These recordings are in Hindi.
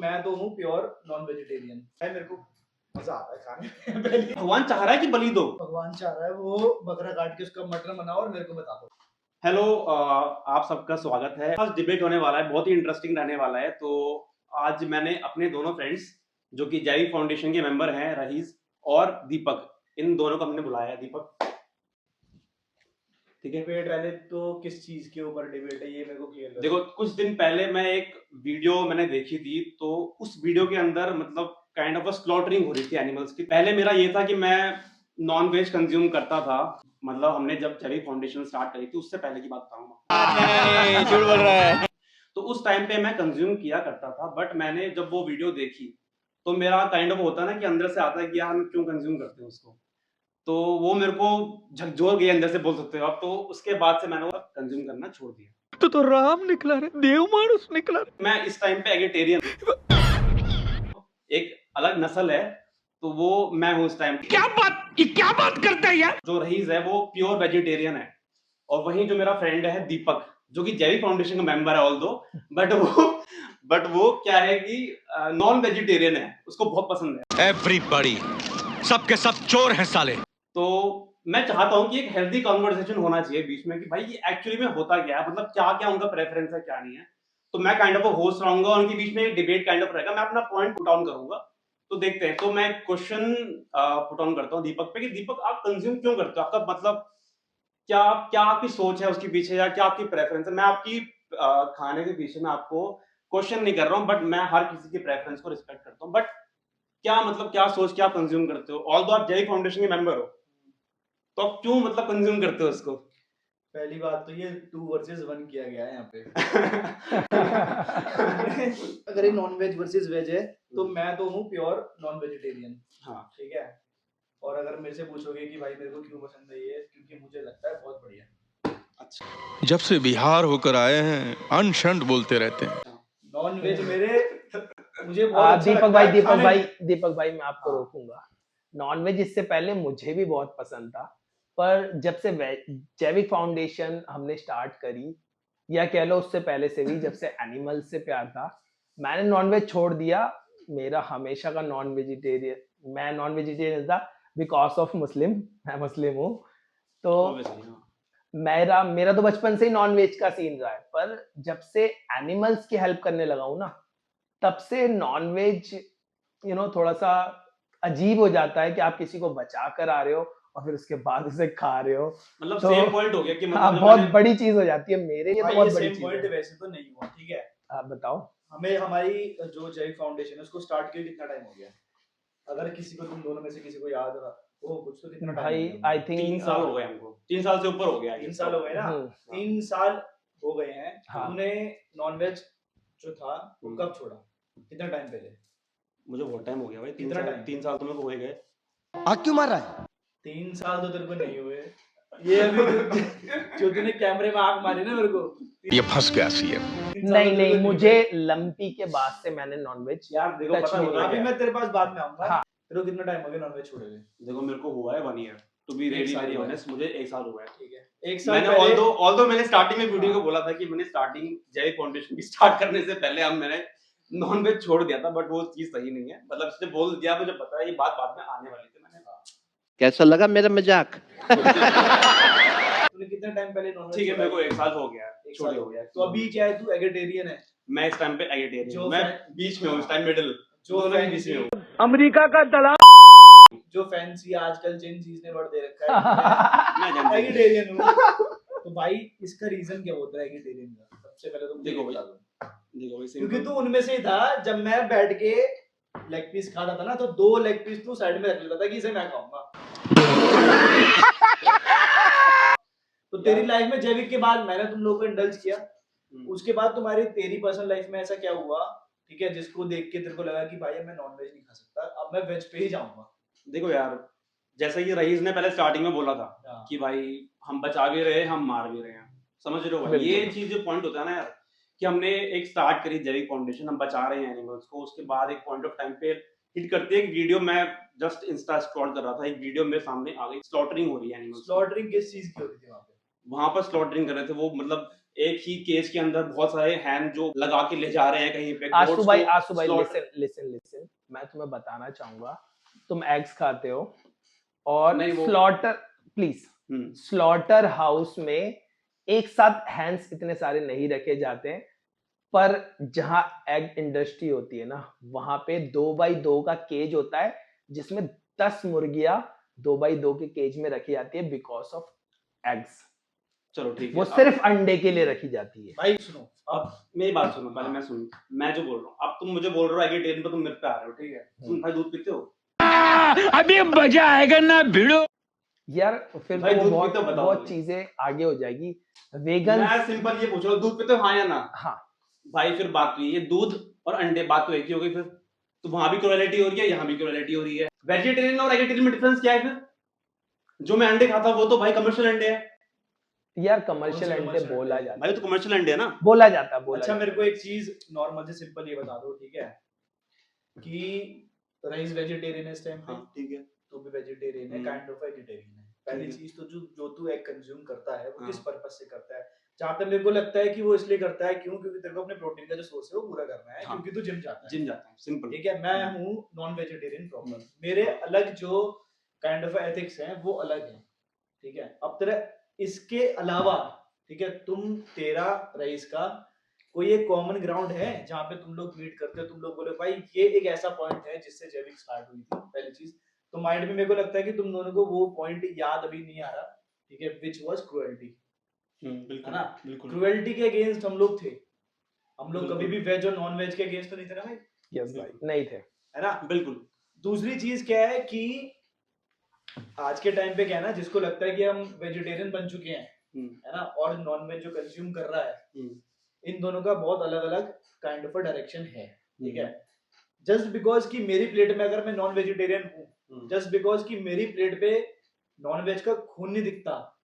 मैं तो हूँ प्योर नॉन वेजिटेरियन है। मेरे को मजा आता है खाने में। भगवान चाह रहा है कि बलि दो, भगवान चाह रहा है वो बकरा काट के उसका मटन बनाओ और मेरे को बता दो। हेलो, आप सबका स्वागत है। आज डिबेट होने वाला है, बहुत ही इंटरेस्टिंग रहने वाला है। तो आज मैंने अपने दोनों फ्रेंड्स जो कि जैविक फाउंडेशन के मेंबर हैं, रहीस और दीपक, इन दोनों को हमने बुलाया है। दीपक, ठीक है। डिबेट पहले तो किस चीज के ऊपर डिबेट है ये मेरे को क्लियर कर। देखो, कुछ दिन पहले मैं एक वीडियो मैंने देखी थी, तो उस वीडियो के अंदर मतलब काइंड ऑफ स्लॉटरिंग हो रही थी एनिमल्स की। पहले मेरा ये था कि मैं नॉन वेज कंज्यूम करता था, मतलब हमने जब जैविक फाउंडेशन स्टार्ट करी थी उससे पहले की बात बताऊंगा। झूठ बोल रहा है। तो उस टाइम पे मैं कंज्यूम किया करता था, बट मैंने जब वो वीडियो देखी तो मेरा काइंड ऑफ होता है ना कि अंदर से आता है कि यार हम क्यों कंज्यूम करते हैं उसको, तो वो मेरे को झकझोर गई अंदर से, बोल सकते हो आप। तो उसके बाद से मैंने वो कंज्यूम करना छोड़ दिया। तो राम निकला रे, देव मानुस निकला रे। मैं इस टाइम पे एगिटेरियन, एक अलग नस्ल है, तो वो मैं हूँ इस टाइम। क्या बात करता है यार। जो रहीस है वो प्योर वेजिटेरियन है, और वहीं जो मेरा फ्रेंड है दीपक, जो कि जैविक फाउंडेशन का मेंबर है ऑल दो, बट वो क्या है कि नॉन वेजिटेरियन है, उसको बहुत पसंद है। एवरीबॉडी, सबके सब चोर हैं साले। तो मैं चाहता हूँ कि एक हेल्दी कॉन्वर्सेशन होना चाहिए बीच में कि भाई ये एक्चुअली में होता क्या है, मतलब क्या क्या उनका प्रेफरेंस है, क्या नहीं है। तो मैं काइंड ऑफ होस्ट रहूंगा, उनके बीच में एक डिबेट काइंड ऑफ रहेगा, मैं अपना पॉइंट पुट ऑन करूंगा। तो देखते हैं। तो मैं क्वेश्चन पुट ऑन करता हूँ दीपक पे कि दीपक, आप कंज्यूम क्यों करते हो? आपका मतलब क्या क्या आपकी सोच है उसके पीछे, या क्या आपकी प्रेफरेंस है? मैं आपकी खाने के पीछे मैं आपको क्वेश्चन नहीं कर रहा हूँ, बट मैं हर किसी की प्रेफरेंस को रिस्पेक्ट करता हूँ। बट क्या मतलब क्या सोच के आप कंज्यूम करते हो? ऑल दो आप जैविक फाउंडेशन के मेंबर हो, तो आप क्यों मतलब कंज्यूम करते हो उसको? पहली बात तो ये 2 वर्सेस 1 किया गया है यहाँ पे। अगर ये नॉन वेज वर्सेस वेज है तो मैं तो हूँ प्योर नॉन वेजिटेरियन। हाँ, ठीक है। और अगर मेरे से पूछोगे कि भाई मेरे को क्यों पसंद है ये, क्योंकि मुझे लगता है बहुत बढ़िया। अच्छा। जब से बिहार होकर आए हैं अनशंट बोलते रहते हैं। नॉन वेज मेरे मुझे बहुत अच्छा दीपक लगता भाई है दीपक खाने भाई में। दीपक भाई मैं आपको हाँ। रोकूंगा। नॉनवेज इससे पहले मुझे भी बहुत पसंद था, पर जब से जैविक फाउंडेशन हमने स्टार्ट करी, या कह लो उससे पहले से भी, जब से एनिमल से प्यार था, मैंने नॉनवेज छोड़ दिया। मेरा हमेशा का मैं नॉन वेजिटेरियन था बिकॉज ऑफ मुस्लिम। मैं मुस्लिम हूँ, तो Obviously, हाँ। मेरा मेरा तो बचपन से ही नॉन वेज का सीन रहा है। पर जब से एनिमल्स की हेल्प करने लगा हूँ ना, तब से नॉनवेज थोड़ा सा अजीब हो जाता है कि आप किसी को बचा कर आ रहे हो और फिर उसके बाद उसे खा रहे हो। मतलब तो सेम पॉइंट हो गया कि हाँ, मतलब बहुत मैंने बड़ी चीज हो जाती है मेरे लिए, तो भाई बहुत ये बड़ी सेम चीज पॉइंट है। वैसे तो नहीं हुआ। ठीक है। आप बताओ। हमें हमारी जो जैविक फाउंडेशन है उसको स्टार्ट किए कितना टाइम हो गया? अगर किसी को, तुम दोनों में से किसी को याद रहा वो कुछ, तो कितना टाइम हो भाई गया? आई थिंक 3 साल हो गए हमको, 3 साल से ऊपर हो गया। 3 साल हो गए ना। 3 साल हो गए हैं। हाँ। तुमने नॉनवेज जो था वो हम्म। कब छोड़ा? कितना टाइम पहले? मुझे बहुत टाइम हो गया भाई, 3 कितना साल, time? 3 साल तो मेरे को हो ही गए। आग क्यों मार रहा है? 3 साल तो तेरे को नहीं हुए। ये अभी जो तूने कैमरे में आंख मारी ना मेरे को, ये फंस गया सीएम। 3 साल तो नहीं तेरे को नहीं, हुए। मुझे लंपी के बाद से मैंने नॉनवेज यार देखो, टच पता भी होता नहीं अभी क्या मैं तेरे पास बाद में आऊंगा। हाँ। तेरे को कितना टाइम हो गया नॉनवेज छोड़े हुए? देखो, मेरे को हुआ है 1 ईयर, टू बी एक रियली साल वेरी हुआ है। ऑनेस्ट, मुझे 1 साल हुआ है। ठीक है। 1 साल मैंने पहले ऑल्दो मैंने स्टार्टिंग में वीडियो को हाँ। बोला था कि मैंने स्टार्टिंग जैविक फाउंडेशन की स्टार्ट करने से पहले मैंने नॉन वेज छोड़ दिया था, बट वो चीज सही नहीं है। मतलब इसने बोल दिया, मुझे पता है ये बात बाद में आने वाली थी। मैंने कैसा लगा मेरा मजाक? तूने कितना टाइम पहले नॉनवेज? ठीक है, मेरे को 1 साल हो गया है, 1 छोड़े साल हो हो गया। गया। तो अभी क्या है, तू एगिटेरियन है? मैं इस टाइम पे एगिटेरियन जो हूं, मैं फै- बीच में हूं, इस टाइम मिडिल, जो दोनों के बीच में हूं। अमेरिका का दलाल। जो फैंसी आजकल जिन चीज ने बढ़ दे रखा है, मैं जानता हूं। एगिटेरियन हूँ। तो भाई इसका रीजन क्या होता है एगिटेरियन का? सबसे पहले तो मुझे देखो ये भैया, बता दो। देखो भाई, क्योंकि सिंपल। तू उनमें से ही था, जब मैं बैठ के लेग पीस खाता था ना, तो 2 लेग पीस तू साइड में रख लेता था कि इसे मैं खाऊंगा। तो तेरी लाइफ में जैविक के बाद मैंने तुम लोगों को इंडल्ज किया, उसके बाद तेरी पर्सनल लाइफ में ऐसा क्या हुआ, ठीक है, जिसको देख के तेरे को लगा कि भाई मैं नॉन वेज नहीं खा सकता, अब मैं वेज पे ही जाऊंगा? देखो यार, जैसा कि रईस ने पहले स्टार्टिंग में बोला था हाँ। कि भाई हम बचा भी रहे, हम मार भी रहे हैं, समझ रहे हो भाई? ये चीज जो पॉइंट होता है ना यार, कि हमने एक स्टार्ट करी जैविक फाउंडेशन, हम बचा रहे हैं एनिमल्स को, उसके बाद एक पॉइंट ऑफ टाइम पे हिट करती है एक वीडियो, मैं जस्ट इंस्टा स्क्रॉल कर रहा था, एक वीडियो मेरे सामने आ गई, स्लॉटरिंग हो रही है एनिमल्स। स्लॉटरिंग किस चीज की होती थी वहां पे? वहां पर स्लॉटरिंग कर रहे थे वो, मतलब एक ही केस के अंदर बहुत सारे हैंड जो लगा के ले जा रहे हैं कहीं पे आशु goats भाई को slaughter- लिसन, मैं तुम्हें बताना चाहूंगा, तुम एग्स खाते हो और नहीं, वो- प्लीज स्लॉटर हाउस में एक साथ हैंड्स इतने सारे नहीं रखे जाते हैं, पर जहां एग इंडस्ट्री होती है ना, वहां पे 2x2 का केज होता है जिसमें 10 मुर्गियां 2x2 के केज में रखी जाती है बिकॉज ऑफ एग्स। चलो ठीक है, वो सिर्फ अंडे के लिए रखी जाती है। भाई सुनो, अब मेरी बात सुनो, पहले मैं जो बोल रहा हूँ, अब तुम मुझे बोल रहे हो एगिटेरियन पे, तुम मेरे पे आ रहे हो, ठीक है? तुम भाई दूध पीते हो? अभी मजा आएगा ना भिड़ो। यार फिर भाई तो दूध बहुत पीते हो, बताओ बहुत मुझे। चीजें आगे हो जाएगी। वेगन, मैं सिंपल ये पूछ रहा हूँ, दूध पीते हो हाँ या ना? हाँ भाई फिर बात हुई, ये दूध और अंडे बात तो एक ही हो गई फिर। तो वहां भी क्रुएलिटी हो रही है, यहाँ भी क्रुएलिटी हो रही है। वेजिटेरियन और एगिटेरियन में डिफरेंस क्या है फिर? जो मैं अंडे खाता हूँ वो तो भाई कमर्शियल अंडे है यार, कमर्शियल कौन से अंडे commercial बोला अंडे? जाता भाई, है, तो कमर्शियल अंडे है ना। बोला जाता है, बोला अच्छा जाता मेरे को एक चीज नॉर्मल से सिंपल ये बता दो, ठीक है? कि रईस वेजिटेरियन है इस टाइम पे, ठीक है। तू भी वेजिटेरियन है, काइंड ऑफ वेजिटेरियन है। पहली ठीक है। चीज तो जो तू एग कंज्यूम करता है वो हाँ। किस पर्पस से करता है? जहां तक मेरे को लगता है कि वो इसलिए करता है, क्यों? क्योंकि तेरे को अपने प्रोटीन का जो सोर्स है वो पूरा करना है, हाँ। क्योंकि तू जिम जाता है। जिम जाता हूँ, सिंपल। ठीक है, मैं हूँ नॉन वेजिटेरियन प्रॉपर, मेरे अलग जो काइंड ऑफ एथिक्स हैं वो अलग हैं, ठीक है? अब तेरा इसके अलावा, ठीक है, तेरा रईस का कोई एक कॉमन ग्राउंड है जहाँ पे तुम लोग मीट करते हो, तुम लोग बोले भाई ये एक ऐसा पॉइंट है जिससे जैविक स्टार्ट हुई थी। पहली चीज तो माइंड में मेरे को लगता है कि तुम दोनों को वो पॉइंट याद अभी नहीं आ रहा, ठीक है, विच वाज क्रुएल्टी, बिल्कुल है ना? बिल्कुल। क्रुएल्टी के अगेंस्ट हम लोग थे, हम लोग कभी बिल्कुल। भी वेज और नॉन वेज के अगेंस्ट तो नहीं थे ना भाई, है। यस भाई, नहीं थे। है ना? बिल्कुल। दूसरी चीज क्या है कि आज के टाइम पे क्या है ना, जिसको लगता है कि हम वेजिटेरियन बन चुके हैं, है ना, और नॉन वेज जो कंज्यूम कर रहा है, इन दोनों का बहुत अलग अलग काइंड ऑफ डायरेक्शन है, ठीक है? जस्ट बिकॉज कि मेरी प्लेट में अगर मैं नॉन वेजिटेरियन हूँ, जस्ट बिकॉज कि मेरी प्लेट पे नॉन वेज का खून नहीं दिखता,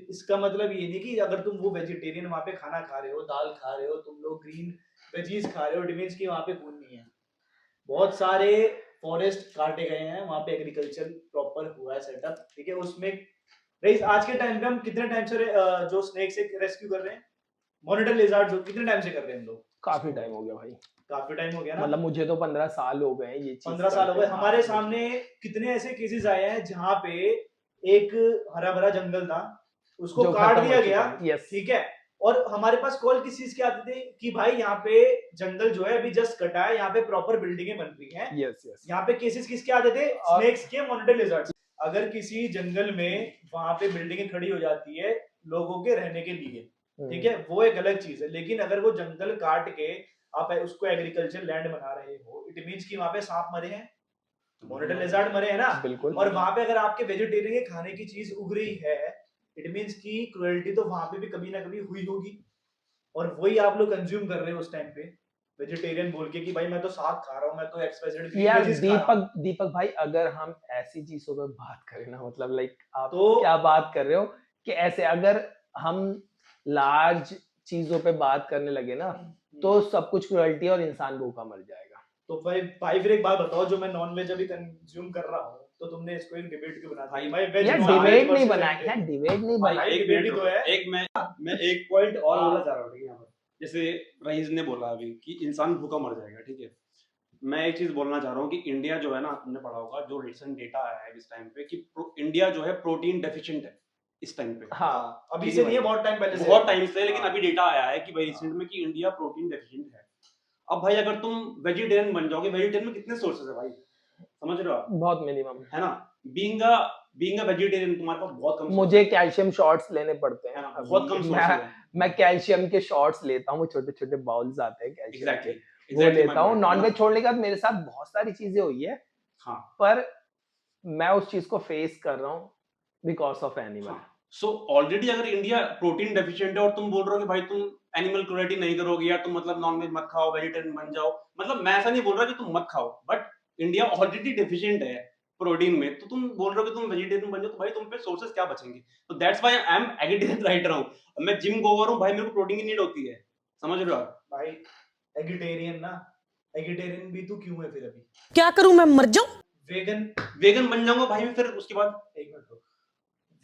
इसका मतलब ये नहीं कि अगर तुम वो वेजिटेरियन वहां पे खाना खा रहे हो, दाल खा रहे हो, तुम लोग ग्रीन वेजीज खा रहे हो, इट मींस कि वहां पे खून नहीं है। बहुत सारे फॉरेस्ट काटे गए हैं, वहां पे एग्रीकल्चर प्रॉपर हुआ है सेटअप, ठीक है? उसमें रईस आज के टाइम पे हम कितने टाइम से जो स्नेक से रेस्क्यू कर रहे हैं, मॉनिटर लिजार्ड जो कितने टाइम से कर रहे हैं हम लोग? काफी टाइम हो गया भाई, काफी टाइम हो गया ना, मतलब मुझे तो 15 साल हो गए हैं ये चीज 15 साल हो गए। करते। हमारे सामने कितने ऐसे केसेस आए हैं जहां पे एक हरा भरा जंगल था, उसको जो काट खत्म हो दिया चुका गया, है। यस, ठीक है? और हमारे पास कॉल किस चीज की आती थी कि भाई यहाँ पे जंगल जो है अभी जस्ट कटा है, यहाँ पे प्रॉपर बिल्डिंगें बन रही हैं, यस यस। यहाँ पे केसेस किसके आते थे? और- स्नेक्स के, मॉनिटर लिजर्ड्स। अगर किसी जंगल में वहां पे बिल्डिंगें खड़ी हो जाती है लोगों के रहने के लिए, ठीक है, वो एक अलग चीज है। लेकिन अगर वो जंगल काट के आप उसको एग्रीकल्चर लैंड बना रहे हो, इट मींस कि वहां पे सांप मरे हैं, मॉनिटर लिजर्ड मरे हैं ना, बिल्कुल। और वहां पे अगर आपके वेजिटेरियन के खाने की चीज उग रही है, इट मींस कि क्रुएल्टी तो वहां पे भी कभी ना कभी हुई होगी, और वही आप लोग कंज्यूम कर रहे हो उस टाइम पे वेजिटेरियन बोल के कि भाई मैं तो साग खा रहा हूँ, मैं तो एक्सवाइजेड यार दीपक भाई, अगर हम ऐसी चीजों पे बात करें ना, मतलब लाइक आप तो- क्या बात कर रहे हो कि ऐसे अगर हम लार्ज चीजों पे बात करने लगे ना, तो सब कुछ क्रुएल्टी और इंसान भूखा मर जाएगा। तो भाई फिर एक बात बताओ, जो मैं नॉन वेज अभी कंज्यूम कर रहा हूँ, तो तुमने इसको एक डिबेट क्यों बना दिया? भाई वेज यार डिबेट नहीं बनाया, यार डिबेट नहीं भाई बनाया। एक debate मिनट ही तो रुको, है। एक मैं एक पॉइंट और बोलना चाह रहा हूँ, ठीक है? यहाँ पर जैसे रईस ने बोला अभी कि इंसान भूखा मर जाएगा, ठीक है? मैं एक चीज बोलना चाह रहा हूँ कि इंडिया जो है ना, तुमने पढ़ा होगा जो रिसेंट डेटा आया है इस टाइम पे कि इंडिया जो है प्रोटीन डेफिशिएंट है इस टाइम पे। हाँ, अभी से नहीं है, बहुत टाइम पहले से बहुत टाइम से, लेकिन हाँ। अभी डेटा आया है कि भाई रिसेंट में कि इंडिया प्रोटीन डेफिशिएंट है। अब भाई अगर तुम वेजिटेरियन बन जाओगे, वेजिटेरियन में कितने सोर्सेज है भाई, समझ रहे हो आप? बहुत मिनिमम है ना? बीइंग अ वेजिटेरियन तुम्हारे पास बहुत कम मुझे कैल्शियम शॉट्स लेने पड़ते हैं, बहुत कम सोर्सेज है। मैं कैल्शियम के शॉट्स लेता हूँ, वो छोटे छोटे बाउल्स आते हैं कैल्शियम एग्जैक्टली के, वो लेता हूँ। नॉनवेज छोड़ने के बाद मेरे साथ बहुत सारी चीजें हुई है, हाँ, पर मैं उस चीज को फेस कर रहा हूँ because of animal. So already अगर इंडिया प्रोटीन डेफिशिएंट है और तुम बोल रहे हो कि भाई तुम एनिमल क्रुएल्टी नहीं करोगे या तुम मतलब नॉनवेज मत खाओ, वेजिटेरियन बन जाओ, मतलब मैं ऐसा नहीं बोल रहा कि तुम मत खाओ, बट इंडिया ऑलरेडी डेफिशिएंट है प्रोटीन में, तो तुम बोल रहे हो कि तुम वेजिटेरियन बन जाओ, तो भाई तुम पे सोर्सेस क्या बचेंगे? तो that's why I am eggetarian right रहा हूं। मैं जिम गोवर हूं भाई, मेरे को प्रोटीन की नीड होती है, समझ रहे हो आप? भाई एगिटेरियन ना, एगिटेरियन भी तू क्यों है फिर? अभी क्या करूं, मैं मर जाऊं? वेगन बन जाऊंगा भाई मैं, फिर उसके बाद एक मिनट रुक,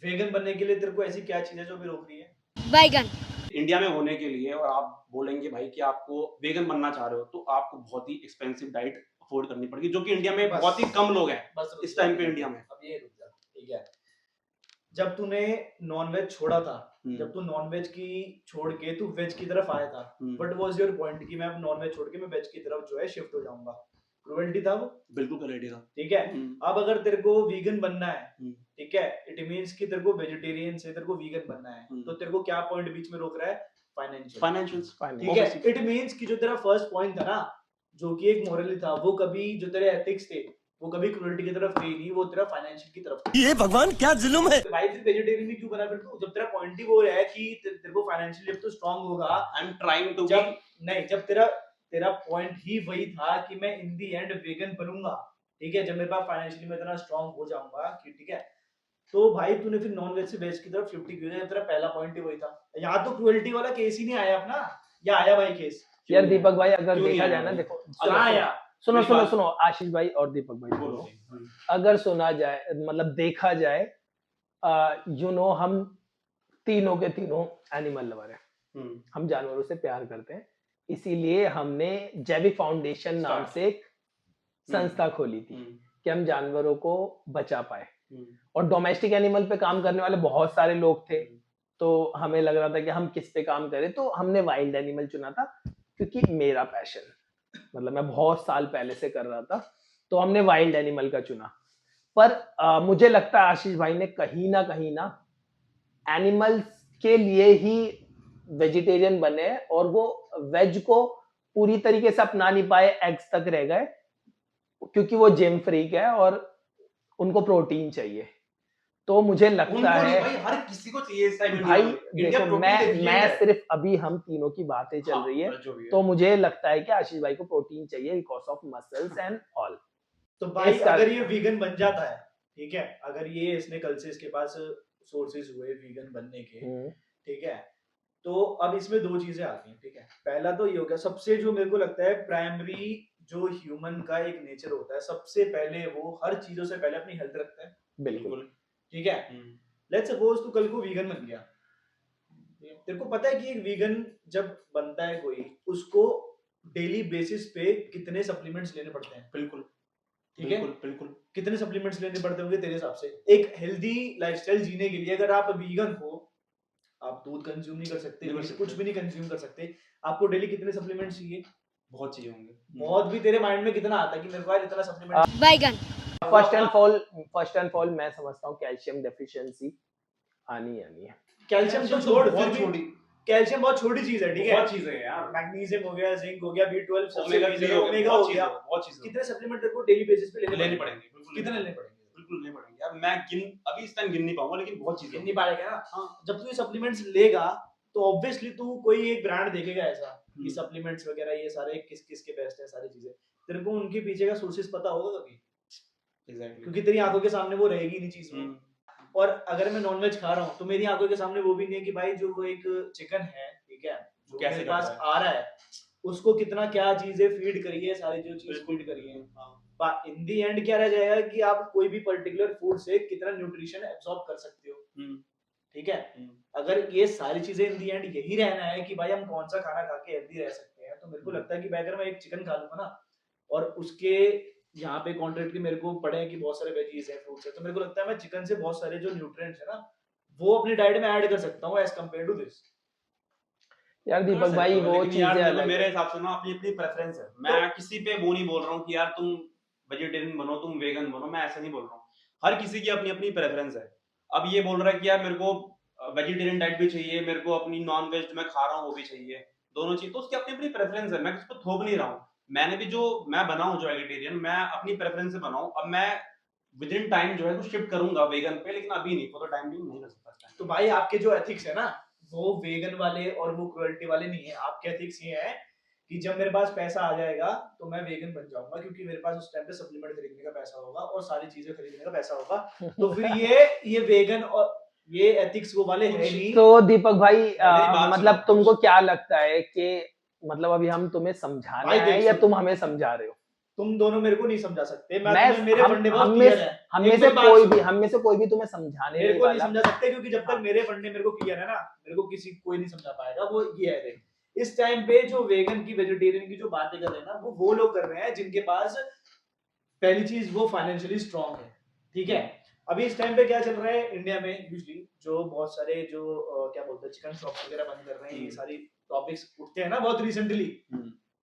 वेगन बनने के लिए तेरे को ऐसी क्या चीज है जो भी रोक रही है? बैगन। इंडिया में होने के लिए और आप बोलेंगे भाई कि आपको वेगन बनना चाह रहे हो तो आपको बहुत ही एक्सपेंसिव डाइट अफोर्ड करनी पड़ेगी, जो कि इंडिया में बस। बहुत ही कम लोग हैं बस रुक इस जा, टाइम पे इंडिया में। अब ये रुक जा, ठीक है। जब तूने नॉनवेज छोड़ा था, हम्म, जब तू नॉनवेज की छोड़ के तू वेज की तरफ आया था, हम्म, व्हाट वाज योर पॉइंट कि मैं अब नॉनवेज छोड़ के मैं वेज की तरफ जो है शिफ्ट हो जाऊंगा? क्रुएल्टी था वो, बिल्कुल क्वालिटी था। ठीक है। अब अगर तेरे को वीगन बनना है, हम्म। ठीक है, इट मींस कि तेरे को वेजिटेरियन से तेरे को वीगन बनना है, हम्म। तो तेरे को क्या पॉइंट बीच में रोक रहा है? फाइनेंशियल। फाइनेंशियल्स, ठीक है, इट मींस कि जो तेरा फर्स्ट पॉइंट था ना, जो कि एक मोरली था, वो कभी जो तेरे एथिक्स थे वो कभी क्रुएल्टी की तरफ थे ही नहीं, वो तेरा फाइनेंशियल की तरफ था। ये भगवान क्या जुल्म है। तो भाई फिर वेजिटेरियन भी क्यों बना फिर तू? जब तेरा पॉइंट ही वो है कि तेरे को फाइनेंशियली जब तू स्ट्रांग होगा, आई एम ट्राइंग टू जब नहीं, जब तेरा तेरा पॉइंट ही वही था कि मैं इन दी एंड वेगन बनूंगा, ठीक है, जब मेरे पास फाइनेंशियली मैं इतना स्ट्रांग हो जाऊंगा कि ठीक है, तो भाई तूने फिर नॉन वेज से वेज की तरफ 50 क्यों? तेरा पहला पॉइंट ही वही था। यहाँ तो क्रुएल्टी वाला केस ही नहीं आया अपना, या आया भाई केस? यार दीपक भाई अगर क्यों नहीं देखा आया जाए ना, भाई? देखो कहाँ आया? सुनो मेरी सुनो बात- सुनो आशीष भाई और दीपक भाई बोलो। सुनो, अगर सुना जाए मतलब देखा जाए, हम तीनों के तीनों एनिमल लवर हैं, हम्म, हम जानवरों से प्यार करते हैं, इसीलिए हमने जैविक फाउंडेशन नाम Start. से एक संस्था खोली थी हम्म, कि हम जानवरों को बचा पाए। हम्म, और डोमेस्टिक एनिमल पे काम करने वाले बहुत सारे लोग थे, तो हमें लग रहा था कि हम किस पे काम करें, तो हमने वाइल्ड एनिमल चुना था, क्योंकि मेरा पैशन मतलब मैं बहुत साल पहले से कर रहा था, तो हमने वाइल्ड एनिमल का चुना। पर मुझे लगता है आशीष भाई ने कहीं ना एनिमल्स के लिए ही वेजिटेरियन बने और वो वेज को पूरी तरीके से अपना नहीं पाए, एग्स तक रह गए, क्योंकि वो जिम फ्रीक है और उनको प्रोटीन चाहिए। तो मुझे लगता उनको नहीं है भाई, हर किसी को चाहिए इस टाइम भाई इंडिया देखो, प्रोटीन मैं deficient है। सिर्फ अभी हम तीनों की बातें चल हाँ, रही है, जो भी है। तो मुझे लगता है कि आशीष भाई को प्रोटीन चाहिए because of muscles and all. तो भाई इसका- अगर ये वीगन बन जाता है, ठीक है, अगर ये इसने कल से इसके पास सोर्सेज हुए वीगन बनने के, ठीक है, तो अब इसमें दो चीजें आती हैं, ठीक है। पहला तो ये हो गया, सबसे जो मेरे को लगता है प्राइमरी जो ह्यूमन का एक नेचर होता है, सबसे पहले वो हर चीजों से पहले अपनी हेल्थ रखता है, बिल्कुल। ठीक है। लेट्स सपोज तू कल को वीगन बन गया, तेरे को पता है कि एक वीगन जब बनता है कोई, उसको डेली बेसिस पे कितने सप्लीमेंट्स लेने पड़ते हैं? बिल्कुल, ठीक है, बिल्कुल। कितने सप्लीमेंट्स लेने पड़ते होंगे तेरे हिसाब से एक हेल्दी लाइफस्टाइल जीने के लिए? अगर आप वीगन हो, आप दूध कंज्यूम नहीं कर सकते, नहीं कर कुछ सकते। भी नहीं कंज्यूम कर सकते, आपको डेली कितने सप्लीमेंट्स चाहिए? बहुत चाहिए होंगे। बहुत भी तेरे माइंड में कितना आता है कि मेरे को आज इतना सप्लीमेंट? बैगन फर्स्ट एंड फॉल मैं समझता हूँ कैल्शियम डेफिशिएंसी आनी है। कैल्शियम तो छोड़, बहुत फिर भी छोटी कैल्शियम बहुत छोटी चीज है, ठीक है। बहुत चीजें हैं यार। मैग्नीशियम हो गया, जिंक हो गया, B12, ओमेगा 3 हो ओमेगा हो गया, बहुत चीजें कितने सप्लीमेंट तेरे को डेली बेसिस पे लेने पड़ेंगे। बिल्कुल कितने लेने पड़ेंगे? बिल्कुल लेने पड़ेंगे यार। मैं अभी इस टाइम गिन नहीं पाऊंगा, लेकिन बहुत चीजें गिन नहीं पाएगा ना। हाँ। जब तू ये सप्लीमेंट्स लेगा तो ऑब्वियसली तू कोई एक ब्रांड देखेगा ऐसा कि सप्लीमेंट्स वगैरह ये सारे किस किस के बेस्ट है, सारी चीजें तेरे को उनके पीछे का सोर्सेस पता होगा कभी? एग्जैक्टली, क्योंकि तेरी आंखों के सामने वो रहेगी नहीं चीज वो। और अगर मैं नॉनवेज खा रहा हूँ तो मेरी आंखों के सामने वो भी नहीं है कि भाई जो वो एक चिकन है, ठीक है, जो कैसे मेरे पास करता आ रहा है, उसको कितना क्या चीजें फीड करी है, सारी जो चीज फीड करी है। इन दी एंड क्या रह जाएगा कि आप कोई भी पर्टिकुलर फूड से कितना न्यूट्रिशन एब्सॉर्ब कर सकते हो, ठीक है। अगर ये सारी चीजें इन दी एंड यही रहना है कि भाई हम कौन सा खाना खा के हेल्दी रह सकते हैं, तो मेरे को लगता है कि अगर मैं एक चिकन खा लूंगा ना और उसके यहाँ पे कॉन्ट्रैक्ट के मेरे को पड़े हैं कि बहुत सारे वेजीज है, फ्रूट्स है, तो मेरे को लगता है मैं चिकन से बहुत सारे जो न्यूट्रिएंट्स है ना वो अपनी डाइट में ऐड कर सकता हूँ एज कम्पेयर टू दिस। यार दीपक भाई वो चीजें अलग मेरे है। हिसाब से ना अपनी अपनी प्रेफरेंस है। मैं किसी पे वो नहीं बोल रहा हूँ कि यार तुम वेजिटेरियन बनो, तुम वेगन बनो, मैं ऐसा नहीं बोल रहा हूँ। हर किसी की अपनी अपनी प्रेफरेंस है। अब ये बोल रहा है कि यार मेरे को वेजिटेरियन डाइट भी चाहिए, मेरे को अपनी नॉन वेज मैं खा रहा हूँ वो भी चाहिए, दोनों चीज, तो उसकी अपनी अपनी प्रेफरेंस है। मैं किसी को थोप नहीं रहा हूँ। मैंने भी जो मैं बना हूँ जो वेजिटेरियन, मैं अपनी प्रेफरेंस से बनाऊँ। अब मैं विद इन टाइम जो है वो शिफ्ट करूंगा वेगन पे, लेकिन अभी नहीं, फॉर द टाइम भी नहीं कर सकता। तो भाई आपके जो एथिक्स है ना वो वेगन वाले और वो क्रुएल्टी वाले नहीं है। आपके एथिक्स ये है कि जब मेरे पास पैसा आ जाएगा तो मैं वेगन बन जाऊंगा, क्योंकि मेरे पास उस टाइम पे सप्लीमेंट खरीदने का पैसा होगा और सारी चीजें खरीदने का पैसा होगा। तो फिर ये वेगन और ये एथिक्स वो वाले है नहीं। तो दीपक भाई बात मतलब सुनो। तुमको क्या लगता है कि मतलब अभी हम तुम्हें समझाना भाई है देख या सुन। तुम हमें समझा रहे हो? तुम दोनों मेरे को नहीं समझा सकते, मैं तुम्हें मेरे हम फंडे हम बहुत में क्लियर है। हम में एक से मेरी बात कोई सुन, भी हम में से कोई भी तुम्हें समझाने मेरे नहीं को नहीं वाला। समझा सकते, क्योंकि जब तक हाँ। मेरे फंडे मेरे को क्लियर है ना, मेरे को किसी कोई नहीं समझा पाएगा। वो ये है, देख इस टाइम पे जो वेगन की वेजिटेरियन की जो बातें कर रहे हैं ना, वो लोग कर रहे हैं जिनके पास पहली चीज वो फाइनेंशियली स्ट्रांग है, ठीक है। अभी इस टाइम पे क्या चल रहा है इंडिया में, यूजली जो बहुत सारे जो क्या बोलते हैं चिकन शॉप्स वगैरह बंद कर रहे हैं, ये सारी टॉपिक्स उठते हैं ना बहुत रिसेंटली।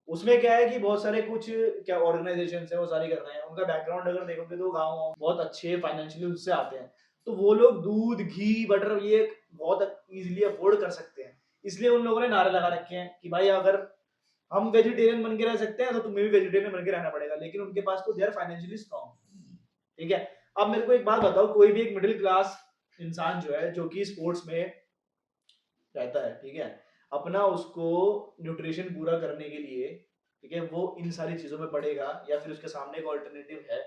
उसमें क्या है कि बहुत सारे कुछ क्या ऑर्गेनाइजेशंस है वो सारी कर रहे हैं, उनका बैकग्राउंड अगर देखोगे तो गाँव बहुत अच्छे फाइनेंशियली उससे आते हैं, तो वो लोग दूध घी बटर ये बहुत इजीली अफोर्ड कर सकते हैं। इसलिए उन लोगों ने नारे लगा रखे हैं कि भाई अगर हम वेजिटेरियन बन के रह सकते हैं तो तुम्हें भी वेजिटेरियन बन के रहना पड़ेगा, लेकिन उनके पास तो दे आर फाइनेंशियली स्ट्रांग, ठीक है। अब मेरे को एक बात बताओ, कोई भी एक मिडिल क्लास इंसान जो है जो कि स्पोर्ट्स में रहता है, ठीक है, अपना उसको न्यूट्रिशन पूरा करने के लिए, ठीक है, वो इन सारी चीजों में पड़ेगा, या फिर उसके सामने एक ऑल्टरनेटिव है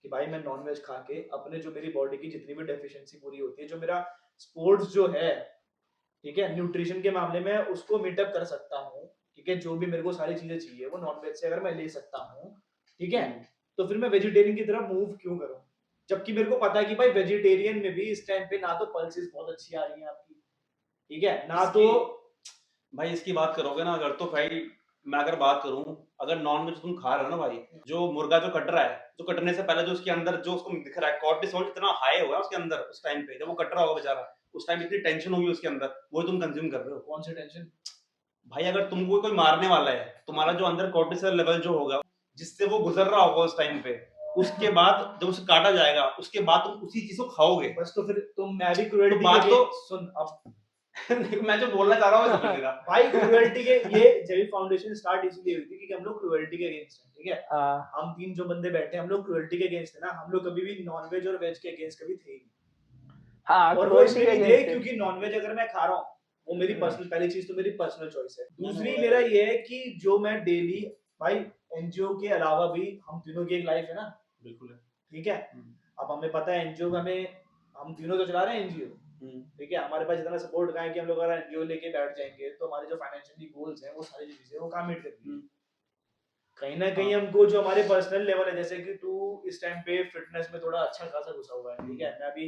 कि भाई मैं नॉनवेज खा के अपने जो मेरी बॉडी की जितनी भी डेफिशिएंसी पूरी होती है, जो मेरा स्पोर्ट्स जो है, ठीक है, न्यूट्रिशन के मामले में उसको मीटअप कर सकता हूँ, ठीक है, जो भी मेरे को सारी चीजें चाहिए वो नॉनवेज से अगर मैं ले सकता हूँ, ठीक है, तो फिर मैं वेजिटेरियन की तरफ मूव क्यों करूँ, जबकि मेरे को पता है कि भाई वेजिटेरियन में भी इस टाइम पे ना तो पल्सेस बहुत अच्छी आ रही है आपकी, ठीक है, ना तो भाई इसकी बात करोगे ना अगर, तो भाई मैं अगर बात करूं, अगर नॉन वेज तुम खा रहे हो ना भाई, जो मुर्गा जो कट रहा है, जो कटने से पहले जो उसके अंदर जो उसको दिख रहा है कॉर्टिसोल इतना हाई हुआ है उसके अंदर, उस टाइम पे जब वो कट रहा होगा बेचारा, उस टाइम इतनी टेंशन होगी उसके अंदर, वो तुम कंज्यूम कर रहे हो। कौन सी टेंशन भाई अगर तुमको कोई मारने वाला है, तुम्हारा जो अंदर कॉर्टिसोल लेवल जो होगा जिससे वो गुजर रहा होगा उस टाइम पे, उसके बाद जब उसे काटा जाएगा उसके बाद तुम उसी चीज को खाओगे। बस, तो फिर तुम मैं भी क्रुएल्टी बात के तो सुन अब मैं जो बोलना चाह रहा हूँ समझ लेगा। भाई क्रुएल्टी के ये जैविक फाउंडेशन स्टार्ट इसलिए हुई थी कि हम लोग क्रुएल्टी के अगेंस्ट हैं, ठीक है, हम तीन जो बंदे बैठे हैं हम लोग क्रुएल्टी के अगेंस्ट है ना, हम लोग कभी भी नॉनवेज और वेज के अगेंस्ट कभी थे ही नहीं। हाँ, और वो cruelty इसलिए के नहीं थे against है। क्योंकि नॉनवेज अगर मैं खा रहा हूँ वो मेरी पर्सनल, पहली चीज तो मेरी पर्सनल चॉइस है, दूसरी मेरा ये है कि जो मैं डेली भाई एनजीओ के अलावा भी हम तीनों की एक लाइफ है ना, बिल्कुल है। ठीक है, अब हमें पता है एनजीओ हमें, हम तीनों तो चला रहे हैं एनजीओ, ठीक है, हमारे पास इतना सपोर्ट कहाँ है कि हम लोग अगर एनजीओ लेके बैठ जाएंगे तो हमारे जो फाइनेंशियली गोल्स हैं वो सारी जो चीजें वो काम मीट करती हैं। कहीं ना कहीं हमको जो हमारे पर्सनल लेवल है, जैसे कि तू इस टाइम पे फिटनेस में थोड़ा अच्छा खासा घुसा हुआ है, ठीक है, मैं भी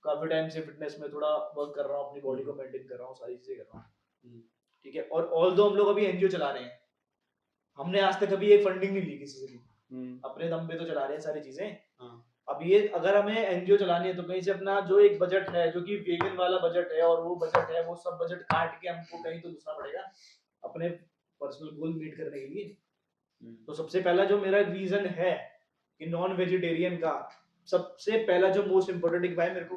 काफी टाइम से फिटनेस में थोड़ा वर्क कर रहा हूँ, अपनी बॉडी को मेंटेन कर रहा हूँ, सारी चीजें कर रहा हूँ, ठीक है, और ऑल्दो हम लोग अभी एनजीओ चला रहे हैं, हमने आज तक कभी एक फंडिंग नहीं ली किसी से भी, अपने दम पे तो चला रहे हैं सारी चीजें। अब ये अगर हमें एनजीओ चलानी है तो कहीं से अपना जो एक बजट है जो कि वेगन वाला बजट है, और वो बजट है वो सब बजट काट के हमको कहीं तो दूसरा पड़ेगा अपने पर्सनल गोल मीट करने के लिए। तो सबसे पहला जो मेरा रीजन है कि नॉन वेजिटेरियन का सबसे पहला जो मोस्ट इम्पोर्टेंट है कि भाई मेरे को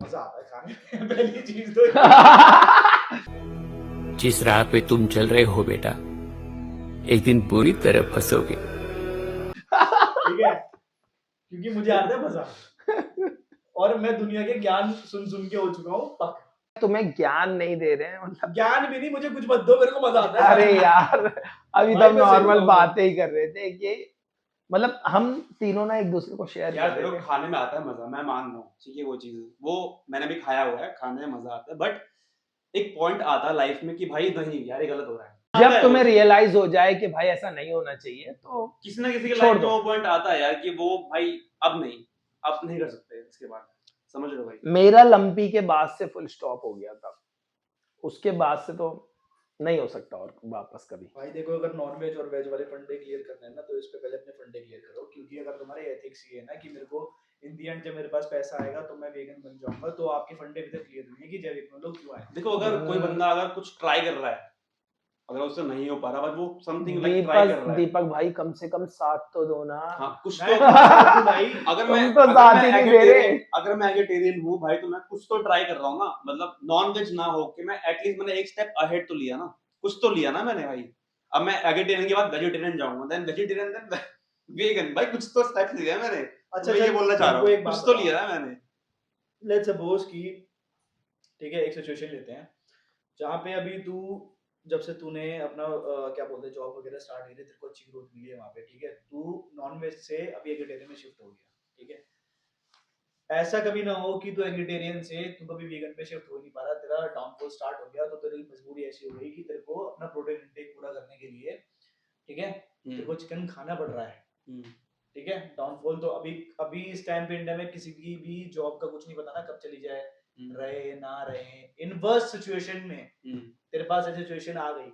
मजा आता है खाने में पहली चीज तो जिस राह पे तुम चल रहे हो बेटा, एक दिन पूरी तरह फंसोगे। ठीक है, क्योंकि मुझे आता है मजा और मैं दुनिया के ज्ञान सुन सुन के हो चुका हूँ पक। तुम्हें ज्ञान नहीं दे रहे हैं, मतलब ज्ञान भी नहीं, मुझे कुछ मत दो, मेरे को मजा आता है। अरे यार अभी तो भाई हम मैं सही नॉर्मल बताऊं। बातें ही कर रहे थे कि मतलब हम तीनों ना एक दूसरे को शेयर यार कर रहे देखो थे। खाने में आता है मजा, मैं मान रहा हूँ, ठीक है, वो चीज वो मैंने भी खाया हुआ है, खाने में मजा आता है, बट एक पॉइंट आता है लाइफ में कि भाई नहीं यार ये गलत हो रहा है। आता जब है तुम्हें वो चीज़। रियलाइज हो जाए कि भाई ऐसा नहीं होना चाहिए तो किसी ना किसी के छोड़ लाइफ में दो। वो पॉइंट आता है यार कि वो भाई अब नहीं कर सकते इसके बाद, समझ लो भाई। मेरा लंपी के बाद से फुल स्टॉप हो गया था, उसके बाद से तो नहीं हो सकता और वापस कभी। भाई देखो अगर नॉन वेज और वेज वाले फंडे क्लियर करने हैं ना तो इस पे पहले अपने फंडे क्लियर करो, क्योंकि अगर तुम्हारे एथिक्स ये है ना कि मेरे को इन दी एंड जब मेरे पास पैसा आएगा तो मैं वेगन बन जाऊंगा, तो आपके फंडे भी तक क्लियर नहीं है कि जैविक में लोग क्यों आए। देखो अगर कोई बंदा अगर कुछ ट्राई कर रहा है, अगर उससे नहीं हो पा रहा बट वो समथिंग लाइक ट्राई कर रहा है, दीपक भाई कम से कम साथ तो दो ना। हाँ कुछ मैं तो साथ हूं भाई, अगर तुम मैं तो अगर साथ मैं ही नहीं दे रहे। अगर मैं एगिटेरियन हूँ भाई तो मैं कुछ तो ट्राई कर रहा हूँ ना, मतलब नॉन वेज ना हो के मैं एटलीस्ट मैंने एक स्टेप अहेड तो लिया ना, कुछ तो लिया ना मैंने भाई। अब मैं एगिटेरियन के बाद वेजिटेरियन जाऊंगा, देन वेजिटेरियन, देन वेगन, भाई कुछ तो स्टेप लिया मैंने। अच्छा मैं ये बोलना चाह रहा मेरे को हूँ, एक बात कुछ तो बताओ। लिया ना मैंने। लेट्स सपोज कि ठीक है एक सिचुएशन लेते हैं जहाँ पे अभी तू जब से तूने अपना क्या बोलते हैं जॉब वगैरह स्टार्ट की, तेरे को अच्छी ग्रोथ मिली है वहाँ पे, ठीक है, तू नॉन वेज से अभी एगिटेरियन में शिफ्ट हो गया, ठीक है, ऐसा कभी ना हो कि तू एगिटेरियन से तू कभी वीगन पे शिफ्ट हो नहीं पा रहा, तेरा डाउनफॉल स्टार्ट हो गया, तो तेरी मजबूरी ऐसी हो गई कि तेरे को अपना प्रोटीन इंटेक पूरा करने के लिए, ठीक है, तेरे को चिकन खाना पड़ रहा है, ठीक है, डाउनफॉल तो अभी इस टाइम पे इंडिया में किसी की भी जॉब का कुछ नहीं पता ना, कब चली जाए, रहे ना रहे। इन वर्स्ट सिचुएशन में तेरे पास ऐसी सिचुएशन आ गई,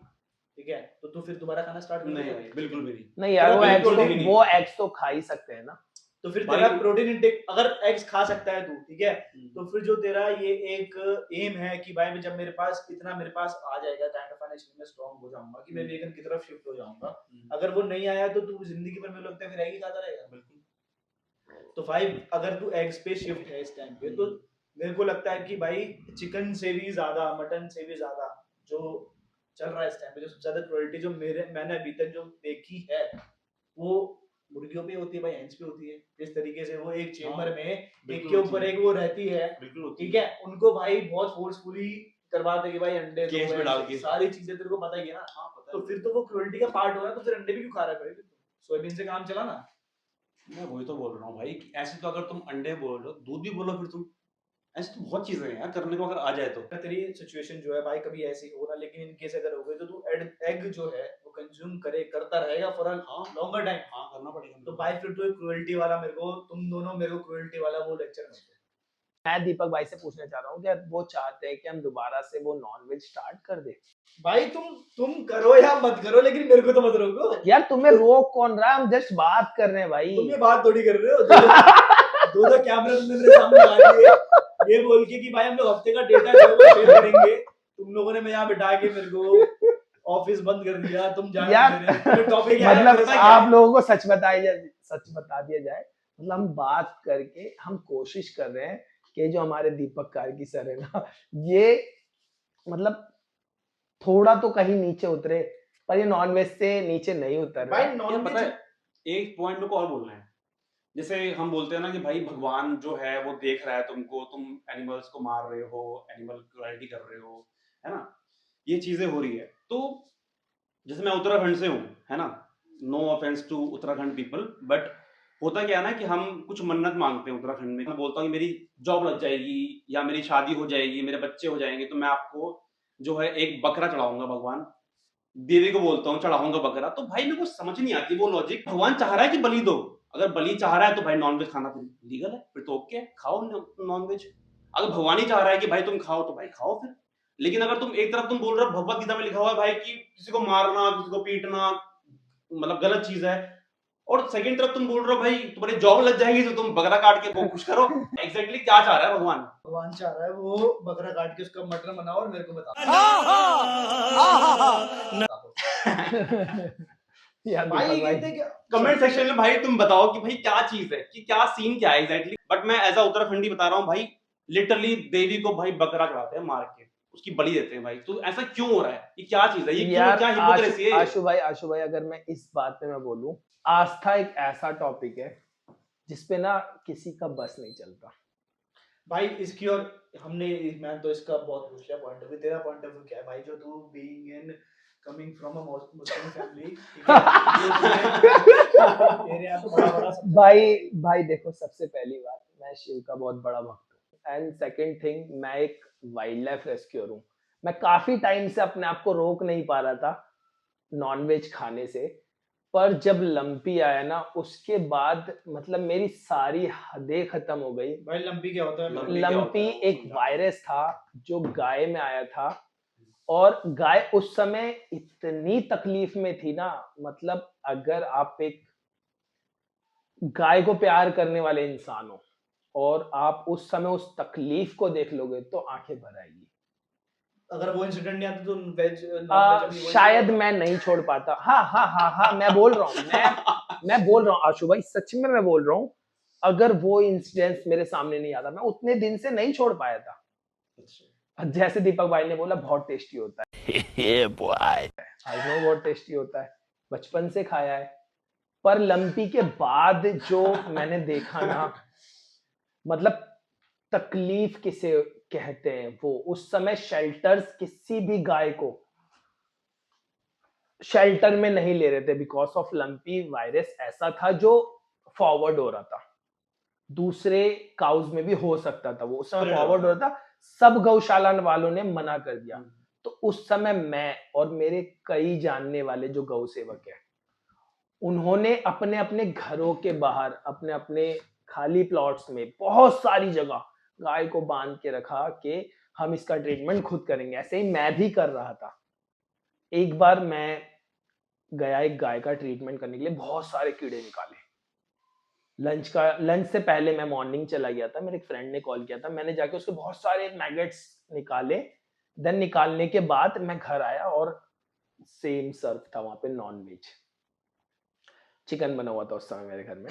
ठीक है, तो तू फिर दोबारा खाना स्टार्ट कर नहीं देगा? भाई, बिल्कुल भी नहीं। नहीं यार, तेरा बिल्कुल भी नहीं। वो एग्स तो खा ही सकते हैं ना। तो फिर भाई- तेरा प्रोटीन इंटेक, अगर एग्स खा सकता है तू, ठीक है, तो तो फिर जो तेरा ये एक एम है कि भाई जब मेरे पास इतना मेरे पास आ जाएगा, काइंड ऑफ फाइनेंशियली मैं स्ट्रांग हो जाऊंगा कि मैं वेगन की तरफ शिफ्ट हो जाऊंगा, अगर वो नहीं आया तो तू जिंदगी भर में लगता है फिर एग ही खाता रहेगा। बिल्कुल। तो भाई अगर तू एग्स पे शिफ्ट है इस टाइम पे, तो मेरे को लगता है कि भाई चिकन से भी ज्यादा, मटन से भी ज्यादा जो चल रहा है इस टाइम पे, जो सबसे ज्यादा क्रुएल्टी जो मैंने अभी तक जो देखी है, वो मुर्गियों पे होती है भाई, हेंस पे होती है। जिस तरीके से वो एक चेम्बर में एक के ऊपर एक वो रहती है, ठीक है, उनको भाई बहुत फोर्सफुली करवाते कि भाई अंडे दो, केज में डाल के। सारी चीजें तेरे को पता ही है ना। हाँ, पता तो है। फिर तो वो क्रुएल्टी का पार्ट हो रहा है, तो फिर अंडे भी क्यों खा रहा है भाई? सोयाबीन से काम चला ना। मैं वही तो बोल रहा हूँ भाई कि ऐसे तो अगर तुम अंडे बोल रहे हो, दूध भी बोलो, फिर तुम ऐसे तो बहुत चीजें हैं यार करने को अगर आ जाए तो। तेरी सिचुएशन जो है भाई कभी ऐसी हो ना, लेकिन इन केस अगर हो गई तो तू एग जो है वो कंज्यूम करता रहेगा फॉर अ लॉन्गर टाइम। हाँ, करना पड़ेगा। तो भाई फिर तो एक क्रुएल्टी वाला मेरे को, तुम दोनों मेरे को क्रुएल्टी वाला वो लेक्चर मत दो। मैं दीपक भाई से पूछना चाह रहा हूँ कि वो चाहते हैं कि हम दोबारा से वो नॉनवेज स्टार्ट कर दे। भाई तुम करो या मत करो, लेकिन मेरे को तो मत रोको यार, तुम्हें रोक कौन रहा है? हम जस्ट बात कर रहे हैं भाई। तुम ये बात थोड़ी कर रहे हो। दो कैमरा तुमने मेरे सामने लगा दिए, ये बोल के कि भाई हम लोग हफ्ते का डेटा जो है वो शेयर करेंगे। तुम लोगों ने मैं यहाँ बिठा के मेरे को ऑफिस बंद कर दिया, तुम जाने यार, दे रहे हो। टॉपिक क्या है? मतलब पता क्या है? आप लोगों को सच बता दिया जाए, मतलब हम बात करके हम कोशिश कर रहे हैं कि जो हमारे दीपक कार्की सर है ना, ये मतलब थोड़ा तो कहीं नीचे उतरे, पर ये नॉनवेज से नीचे नहीं उतर रहा भाई है। यार पता नॉनवेज है, एक पॉइंट मेरे को और बोलना है। जैसे हम बोलते हैं ना कि भाई भगवान जो है वो देख रहा है तुमको, तुम एनिमल्स को मार रहे हो, एनिमल क्रुएल्टी कर रहे हो, है ना, ये चीजें हो रही है। तो जैसे मैं उत्तराखंड से हूँ, है ना, no offence to Uttarakhand people, but होता क्या है ना कि हम कुछ मन्नत मांगते हैं उत्तराखंड में। मैं बोलता हूँ कि मेरी जॉब लग जाएगी या मेरी शादी हो जाएगी, मेरे बच्चे हो जाएंगे, तो मैं आपको जो है एक बकरा चढ़ाऊंगा भगवान, देवी को बोलता हूँ चढ़ाऊंगा बकरा। तो भाई मेरे को समझ नहीं आती वो लॉजिक। भगवान चाह रहा है कि बलि दो, अगर बलि चाह रहा है तो भाई नॉनवेज खाना फिर लीगल है, फिर तो ओके है, खाओ नॉनवेज। अगर भगवान ही चाह रहा है कि भाई तुम खाओ तो भाई खाओ फिर। लेकिन अगर तुम एक तरफ तुम बोल रहे हो, भगवत गीता में लिखा हुआ है भाई कि किसी को मारना, किसी को पीटना मतलब गलत चीज है, और सेकंड तरफ तुम बोल रहे हो भाई तुम्हारी जॉब लग जाएगी तो तुम बकरा काट के वो खुश करो। एग्जैक्टली क्या चाह रहा है भगवान? भगवान चाह रहा है वो बकरा काट के उसका मटन बनाओ और मेरे को बताओ। यार भाई दीपक ये भाई, कहते हैं क्या? कमेंट सेक्शन में भाई तुम बताओ कि भाई क्या चीज है, कि क्या सीन क्या है एग्जैक्टली। बट मैं एज अ उत्तराखंडी बता रहा हूँ भाई, लिटरली देवी को भाई बकरा चढ़ाते हैं मार के, उसकी बलि देते हैं भाई। तो ऐसा क्यों हो रहा है, ये क्या चीज है, ये क्यों, यार क्या हिपोक्रेसी है? आशु भाई, अगर मैं इस बात पे मैं बोलूं, आस्था एक ऐसा टॉपिक है जिसपे ना किसी का बस नहीं चलता भाई इसकी, और हमने, मैं तो इसका बहुत पूछ लिया पॉइंट ऑफ व्यू, तेरा पॉइंट ऑफ व्यू क्या है भाई? जो तू being in coming from a Muslim family, ठीक है, तेरे यहाँ तो बड़ा सब भाई देखो, सबसे पहली बात, मैं शिव का बहुत बड़ा भक्त हूँ, एंड सेकंड थिंग, मैं एक वाइल्ड लाइफ रेस्क्यूअर हूँ। मैं काफी टाइम से अपने आप को रोक नहीं पा रहा था नॉनवेज खाने से, पर जब लंपी आया ना, उसके बाद मतलब मेरी सारी हदें खत्म हो गई। भाई लंपी क्या होता है? लंपी क्या होता लंपी है वो एक समझा। वायरस था जो गाय में आया था, और गाय उस समय इतनी तकलीफ में थी ना, मतलब अगर आप एक गाय को प्यार करने वाले इंसान हो और आप उस समय उस तकलीफ को देख लोगे तो आंखें भर आएगी। अगर वो इंसिडेंट नहीं आता तो वेज नॉन-वेज शायद मैं नहीं छोड़ पाता। हाँ, मैं बोल रहा हूँ, मैं बोल रहा हूँ आशु भाई, सच में मैं बोल रहा हूँ, अगर वो इंसिडेंट मेरे सामने नहीं आता, मैं उतने दिन से नहीं छोड़ पाया था। जैसे दीपक भाई ने बोला, बहुत टेस्टी होता है। आई नो बहुत टेस्टी होता है, बचपन से खाया है, पर लंपी के बाद जो मैंने देखा ना, मतलब तकलीफ किसे कहते हैं वो, उस समय शेल्टर्स किसी भी गाय को शेल्टर में नहीं ले रहे थे बिकॉज ऑफ लंपी वायरस। ऐसा था जो फॉरवर्ड हो रहा था, दूसरे काउज में भी हो सकता था, वो उस समय फॉरवर्ड हो रहा था। सब गौशाला वालों ने मना कर दिया। तो उस समय मैं और मेरे कई जानने वाले जो गौ सेवक है, उन्होंने अपने अपने घरों के बाहर अपने अपने खाली प्लॉट्स में बहुत सारी जगह गाय को बांध के रखा कि हम इसका ट्रीटमेंट खुद करेंगे। ऐसे ही मैं भी कर रहा था। एक बार मैं गया एक गाय का ट्रीटमेंट करने के लिए, बहुत सारे कीड़े निकाले। लंच से पहले मैं मॉर्निंग चला गया था, मेरे एक फ्रेंड ने कॉल किया था, मैंने जाके उसके बहुत सारे मैगेट्स निकाले। देन निकालने के बाद मैं घर आया और सेम सर्व था वहां पे, नॉन वेज चिकन बना हुआ था उस समय मेरे घर में।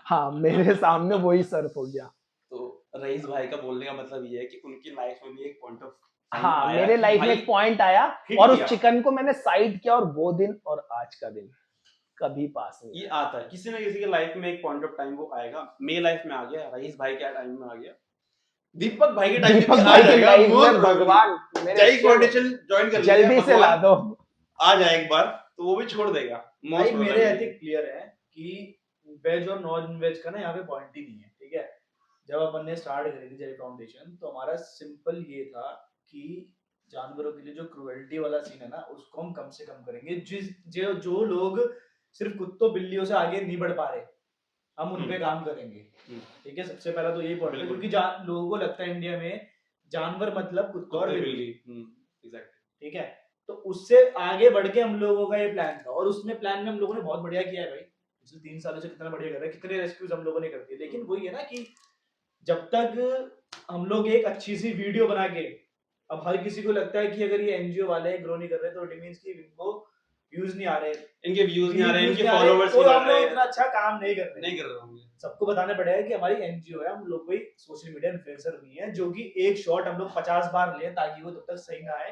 हाँ, मेरे सामने वही सर्व हो गया। तो रईस भाई का बोलने का मतलब ये है कि उनकी लाइफ में भी एक पॉइंट ऑफ हाँ, मेरे लाइफ में एक पॉइंट आया और उस चिकन को मैंने साइड किया, और वो दिन और आज का दिन कभी पास नहीं। ये आता है किसी ना किसी के लाइफ में एक पॉइंट ऑफ टाइम वो आएगा। मेरे लाइफ में आ गया, रईस भाई के टाइम में आ गया, दीपक भाई के टाइम में आ जाएगा। भगवान जय फाउंडेशन ज्वाइन कर लिया, जल्दी से ला दो, आ जाए एक बार तो वो भी छोड़ देगा। भाई मेरे एथिक क्लियर है कि वेज और नॉन वेज का ना यहाँ पे पॉइंट ही नहीं है, ठीक है। जब अपन ने स्टार्ट करी थी जय फाउंडेशन, तो हमारा सिंपल ये था कि जानवरों के लिए जो क्रूएल्टी वाला सीन है ना, उसको हम कम से कम करेंगे। जो लोग सिर्फ कुत्तों बिल्लियों से आगे नहीं बढ़ पा रहे, हम उन पे काम करेंगे, ठीक है। सबसे पहला तो यही पॉइंट है, क्योंकि लोगों को लगता है इंडिया में जानवर मतलब कुत्ता और बिल्ली, ठीक है। तो उससे आगे बढ़ के हम लोगों का ये प्लान था, और उसमें प्लान में हम लोगों ने बहुत बढ़िया किया है भाई। पिछले 3 सालों से कितना बढ़िया कर रहे हैं, कितने रेस्क्यूज हम लोगों ने कर दिए। लेकिन वही है ना कि जब तक हम लोग एक अच्छी सी वीडियो बना के, अब हर किसी को लगता है कि अगर ये एनजीओ वाले ग्रो नहीं कर रहे तो इट मींस कि इनको व्यूज नहीं आ रहे, इनके व्यूज नहीं आ रहे, इनके फॉलोअर्स तो नहीं बढ़ हम लोग रहे, इतना अच्छा काम नहीं कर रहे होंगे। सबको बताना पड़ेगा कि हमारी एनजीओ है, हम लोग कोई सोशल मीडिया इन्फ्लुएंसर नहीं है जो कि एक शॉट हम लोग 50 बार लें ताकि वो तब तक सही ना आए।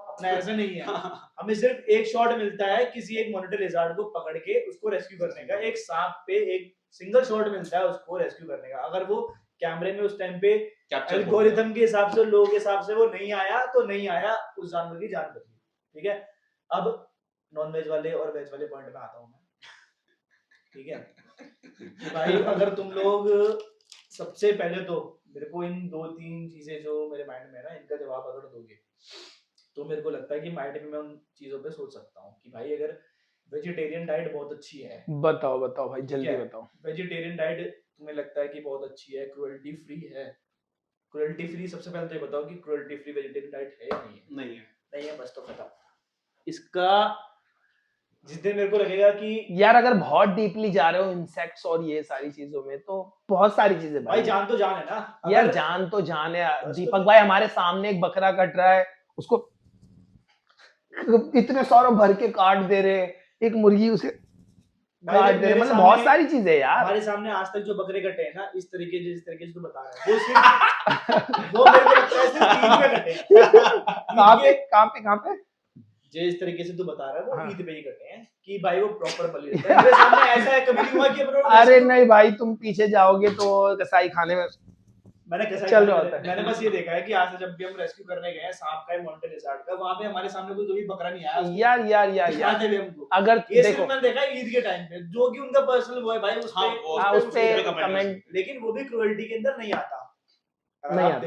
अपना ऐसा नहीं है, हमें सिर्फ एक शॉट मिलता है किसी एक मॉनिटर लिजार्ड को पकड़ के उसको रेस्क्यू करने का, एक सांप पे एक सिंगल शॉट मिलता है उसको रेस्क्यू करने का। अगर वो कैमरे में उस टाइम पे एल्गोरिथम के हिसाब से, लोगों के हिसाब से वो नहीं आया तो नहीं आया, उस जानवर की जान बची, ठीक है। अब नॉन वेज वाले और वेज वाले पॉइंट में आता हूं मैं, ठीक है। भाई अगर तुम लोग, सबसे पहले तो मेरे को इन 2-3 चीजें जो मेरे माइंड में है ना, इनका जवाब अगर दोगे तो मेरे को लगता है कि माइंड में मैं उन चीजों पे सोच सकता हूँ कि भाई अगर वेजिटेरियन डाइट बहुत अच्छी है, बताओ बताओ भाई जल्दी बताओ। वेजिटेरियन डाइट तुम्हें लगता है कि बहुत अच्छी है, क्रुएल्टी फ्री है, क्रुएल्टी फ्री, सबसे पहले तो ये बताओ कि क्रुएल्टी फ्री वेजिटेरियन डाइट है या नहीं है? नहीं है, नहीं है, बस तो खत्म। इसका जिस दिन मेरे को लगेगा कि यार अगर बहुत डीपली जा रहे हो इंसेक्ट्स और ये सारी चीजों में, तो बहुत सारी चीजें भाई जान तो जान है ना यार, जान तो जान है। दीपक भाई हमारे सामने एक बकरा कट रहा है, उसको इतने सारे भर के काट दे रहे, एक मुर्गी उसे काट दे रहे, मतलब बहुत सारी चीजें यार। हमारे सामने आज तक जो बकरे कटे हैं ना, इस तरीके जिस तरीके से तू बता रहा है, वो सिर्फ वो मेरे को लगता है सिर्फ ईद पे कटे। कहां पे जो इस तरीके से तू बता रहा है वो ईद पे ही कटे हैं कि भाई वो प्रॉपर बलि रहता है। मेरे सामने ऐसा है कभी नहीं हुआ कि अरे नहीं भाई, तुम पीछे जाओगे तो कसाई खाने में मैंने कसाई चल रहा होता है। मैंने बस ये देखा है कि आज से जब भी हम रेस्क्यू करने गए हैं सांप का, मॉन्टे लिजार्ड का, वहां पे हमारे सामने कोई बकरा नहीं आया यार यार भी हमको। अगर ये देखो मैंने देखा ईद के टाइम पे, जो कि उनका पर्सनल वो है भाई, उस पे कमेंट, लेकिन वो भी क्रुएल्टी के अंदर नहीं आता, नहीं आता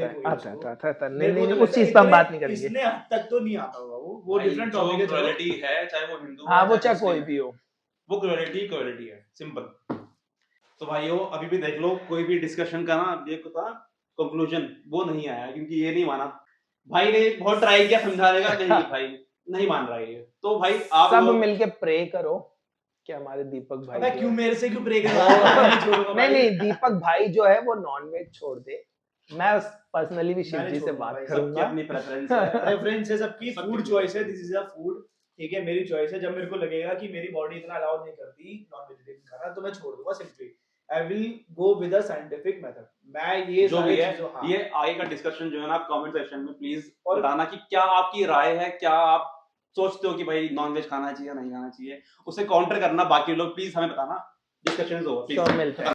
नहीं, उस चीज पे हम बात नहीं करेंगे। इसने हद तक तो नहीं आता होगा, वो डिफरेंट टॉपिक है। क्रुएल्टी है, चाहे वो हिंदू हाँ, वो चाहे कोई भी हो, वो क्रुएल्टी है, सिंपल। तो भाइयों अभी भी देख लो, कोई भी डिस्कशन का ना ये था कंक्लूजन वो नहीं आया, क्योंकि ये नहीं माना भाई ने, बहुत ट्राई किया समझाने का, नहीं भाई नहीं मान रहा है ये। तो भाई आप सब मिलके प्रे करो कि हमारे दीपक भाई, अबे क्यों मेरे से क्यों प्रे कर रहा है? नहीं दीपक भाई जो है वो नॉनवेज छोड़ दे, मैं पर्सनली भी शिव जी से बात करूंगा। अपनी प्रेफरेंस है, प्रेफरेंस है सबकी, फूड चॉइस है, दिस इज अ फूड, ठीक है। मेरी चॉइस है, जब मेरे को लगेगा कि मेरी बॉडी इतना अलाउ नहीं करती नॉन वेजिटेरियन खाना तो मैं छोड़ दूंगा simply. I will go with a scientific method. मैं ये जो भी है हाँ। ये आगे का डिस्कशन जो है ना, आप कमेंट सेक्शन में प्लीज बताना कि क्या आपकी राय है, क्या आप सोचते हो कि भाई नॉनवेज खाना चाहिए या नहीं खाना चाहिए, उसे काउंटर करना। बाकी लोग प्लीज हमें बताना, डिस्कशन ओवर प्लीज।